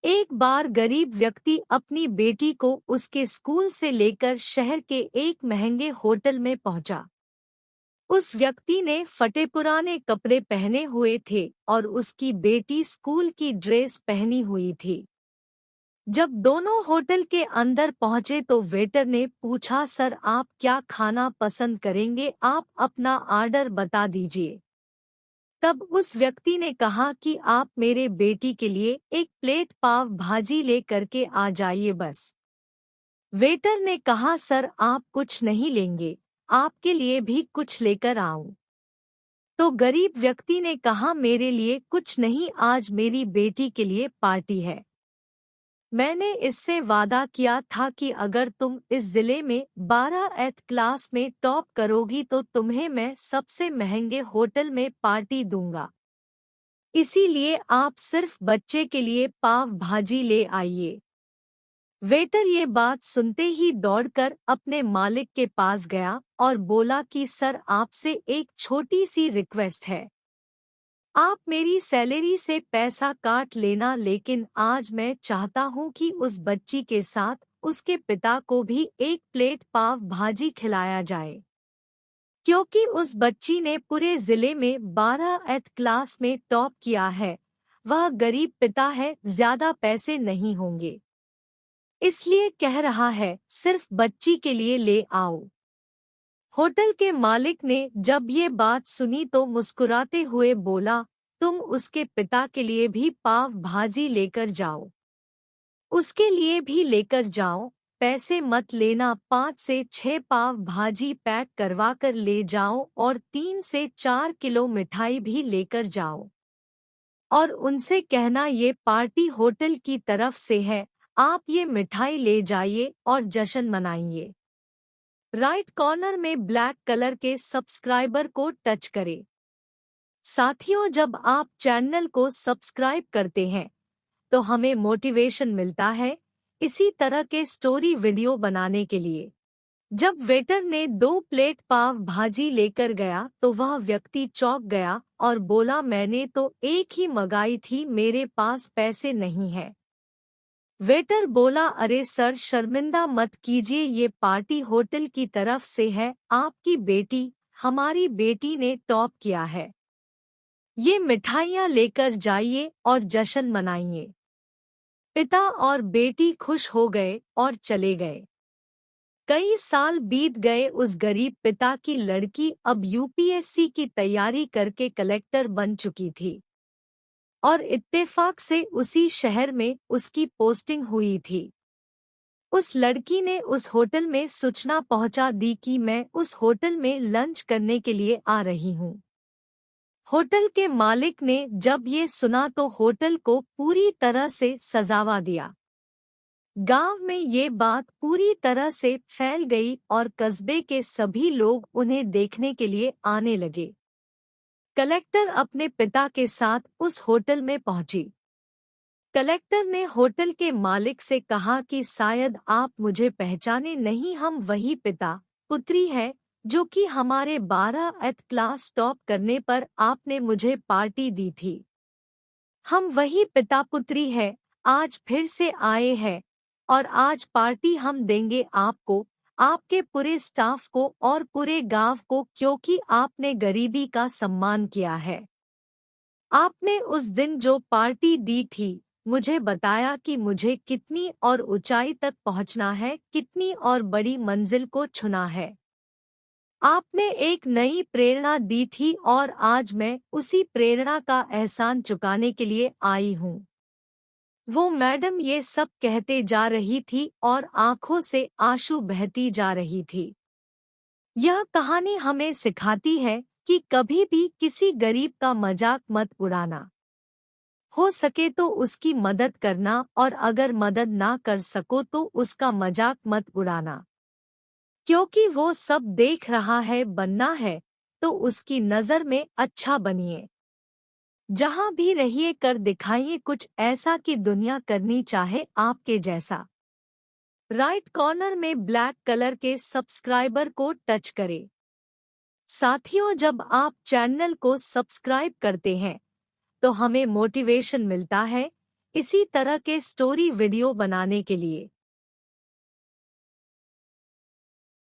एक बार गरीब व्यक्ति अपनी बेटी को उसके स्कूल से लेकर शहर के एक महंगे होटल में पहुंचा। उस व्यक्ति ने फटे पुराने कपड़े पहने हुए थे और उसकी बेटी स्कूल की ड्रेस पहनी हुई थी। जब दोनों होटल के अंदर पहुंचे तो वेटर ने पूछा, सर आप क्या खाना पसंद करेंगे, आप अपना ऑर्डर बता दीजिए। तब उस व्यक्ति ने कहा कि आप मेरे बेटी के लिए एक प्लेट पाव भाजी ले करके आ जाइए बस। वेटर ने कहा, सर आप कुछ नहीं लेंगे, आपके लिए भी कुछ लेकर आऊं। तो गरीब व्यक्ति ने कहा, मेरे लिए कुछ नहीं, आज मेरी बेटी के लिए पार्टी है। मैंने इससे वादा किया था कि अगर तुम इस जिले में 12th क्लास में टॉप करोगी तो तुम्हें मैं सबसे महंगे होटल में पार्टी दूंगा। इसीलिए आप सिर्फ बच्चे के लिए पाव भाजी ले आइए। वेटर ये बात सुनते ही दौड़कर अपने मालिक के पास गया और बोला कि सर आपसे एक छोटी सी रिक्वेस्ट है। आप मेरी सैलरी से पैसा काट लेना, लेकिन आज मैं चाहता हूं कि उस बच्ची के साथ उसके पिता को भी एक प्लेट पाव भाजी खिलाया जाए, क्योंकि उस बच्ची ने पूरे जिले में 12th क्लास में टॉप किया है। वह गरीब पिता है, ज्यादा पैसे नहीं होंगे, इसलिए कह रहा है सिर्फ बच्ची के लिए ले आओ। होटल के मालिक ने जब ये बात सुनी तो मुस्कुराते हुए बोला, तुम उसके पिता के लिए भी पाव भाजी लेकर जाओ, उसके लिए भी लेकर जाओ, पैसे मत लेना, 5 से 6 पाव भाजी पैक करवा कर ले जाओ और 3 से 4 किलो मिठाई भी लेकर जाओ। और उनसे कहना ये पार्टी होटल की तरफ से है, आप ये मिठाई ले जाइए और जश्न मनाइए। राइट कॉर्नर में ब्लैक कलर के सब्सक्राइबर को टच करें। साथियों, जब आप चैनल को सब्सक्राइब करते हैं तो हमें मोटिवेशन मिलता है इसी तरह के स्टोरी वीडियो बनाने के लिए। जब वेटर ने 2 प्लेट पाव भाजी लेकर गया तो वह व्यक्ति चौंक गया और बोला, मैंने तो एक ही मंगाई थी, मेरे पास पैसे नहीं है। वेटर बोला, अरे सर शर्मिंदा मत कीजिए, ये पार्टी होटल की तरफ से है, आपकी बेटी, हमारी बेटी ने टॉप किया है, ये मिठाइयाँ लेकर जाइए और जश्न मनाइए। पिता और बेटी खुश हो गए और चले गए। कई साल बीत गए, उस गरीब पिता की लड़की अब यूपीएससी की तैयारी करके कलेक्टर बन चुकी थी और इत्तेफाक से उसी शहर में उसकी पोस्टिंग हुई थी। उस लड़की ने उस होटल में सूचना पहुंचा दी कि मैं उस होटल में लंच करने के लिए आ रही हूं। होटल के मालिक ने जब ये सुना तो होटल को पूरी तरह से सजावा दिया। गांव में ये बात पूरी तरह से फैल गई और कस्बे के सभी लोग उन्हें देखने के लिए आने लगे। कलेक्टर अपने पिता के साथ उस होटल में पहुंची। कलेक्टर ने होटल के मालिक से कहा कि शायद आप मुझे पहचाने नहीं, हम वही पिता पुत्री है जो कि हमारे 12th क्लास टॉप करने पर आपने मुझे पार्टी दी थी। हम वही पिता पुत्री है, आज फिर से आए हैं और आज पार्टी हम देंगे आपको, आपके पूरे स्टाफ को और पूरे गांव को, क्योंकि आपने गरीबी का सम्मान किया है। आपने उस दिन जो पार्टी दी थी, मुझे बताया कि मुझे कितनी और ऊंचाई तक पहुंचना है, कितनी और बड़ी मंजिल को छूना है। आपने एक नई प्रेरणा दी थी और आज मैं उसी प्रेरणा का एहसान चुकाने के लिए आई हूँ। वो मैडम ये सब कहते जा रही थी और आंखों से आंसू बहती जा रही थी। यह कहानी हमें सिखाती है कि कभी भी किसी गरीब का मजाक मत उड़ाना। हो सके तो उसकी मदद करना और अगर मदद ना कर सको तो उसका मजाक मत उड़ाना, क्योंकि वो सब देख रहा है। बनना है तो उसकी नज़र में अच्छा बनिए। जहां भी रहिए कर दिखाइए कुछ ऐसा कि दुनिया करनी चाहे आपके जैसा। राइट कॉर्नर में ब्लैक कलर के सब्सक्राइबर को टच करें। साथियों, जब आप चैनल को सब्सक्राइब करते हैं तो हमें मोटिवेशन मिलता है इसी तरह के स्टोरी वीडियो बनाने के लिए